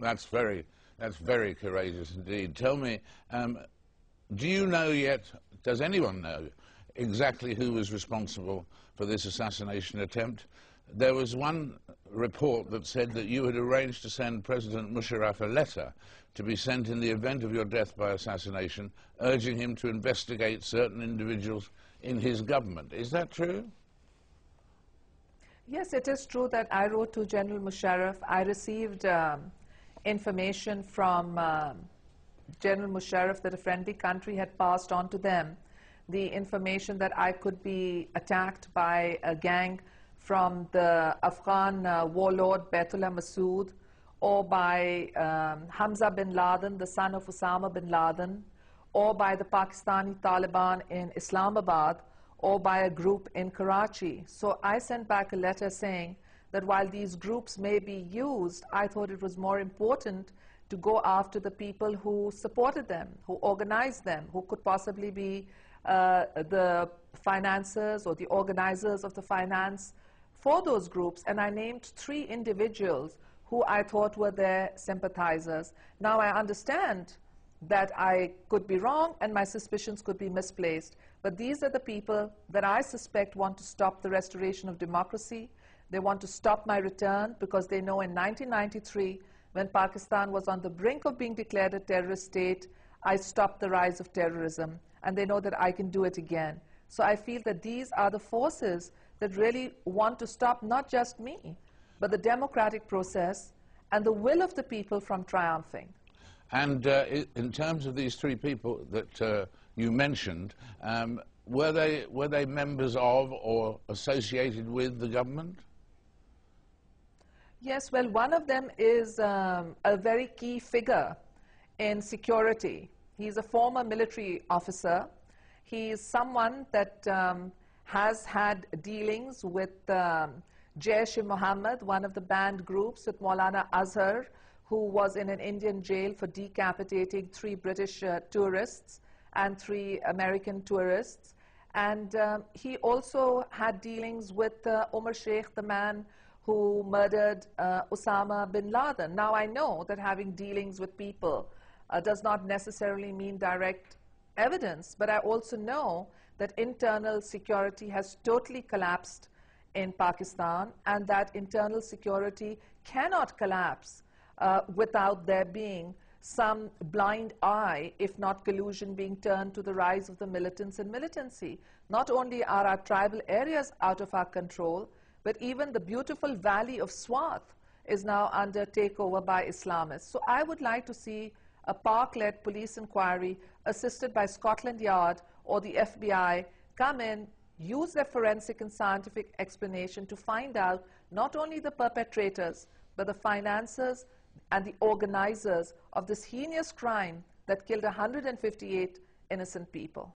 That's very courageous indeed. Tell me, do you know yet, does anyone know exactly who was responsible for this assassination attempt? There was one report that said that you had arranged to send President Musharraf a letter to be sent in the event of your death by assassination, urging him to investigate certain individuals in his government. Is that true? Yes, it is true that I wrote to General Musharraf. I received information from General Musharraf that a friendly country had passed on to them the information that I could be attacked by a gang from the Afghan warlord Baitullah Masood, or by Hamza bin Laden, the son of Osama bin Laden, or by the Pakistani Taliban in Islamabad, or by a group in Karachi. So I sent back a letter saying that while these groups may be used, I thought it was more important to go after the people who supported them, who organized them, who could possibly be the financiers or the organizers of the finance for those groups. And I named 3 individuals who I thought were their sympathizers. Now I understand that I could be wrong and my suspicions could be misplaced, but these are the people that I suspect want to stop the restoration of democracy. They want to stop my return because they know in 1993, when Pakistan was on the brink of being declared a terrorist state, I stopped the rise of terrorism, and they know that I can do it again. So I feel that these are the forces that really want to stop not just me, but the democratic process and the will of the people from triumphing. And in terms of these 3 people that you mentioned, were they members of or associated with the government? Yes, well, one of them is a very key figure in security. He's a former military officer. He is someone that has had dealings with Jaish-e-Mohammed, one of the banned groups, with Maulana Azhar, who was in an Indian jail for decapitating 3 British tourists and 3 American tourists. And he also had dealings with Omar Sheikh, the man who murdered Osama bin Laden. Now, I know that having dealings with people does not necessarily mean direct evidence, but I also know that internal security has totally collapsed in Pakistan, and that internal security cannot collapse without there being some blind eye, if not collusion, being turned to the rise of the militants and militancy. Not only are our tribal areas out of our control, but even the beautiful valley of Swat is now under takeover by Islamists. So I would like to see a Pak-led police inquiry assisted by Scotland Yard or the FBI come in, use their forensic and scientific explanation to find out not only the perpetrators, but the financiers and the organizers of this heinous crime that killed 158 innocent people.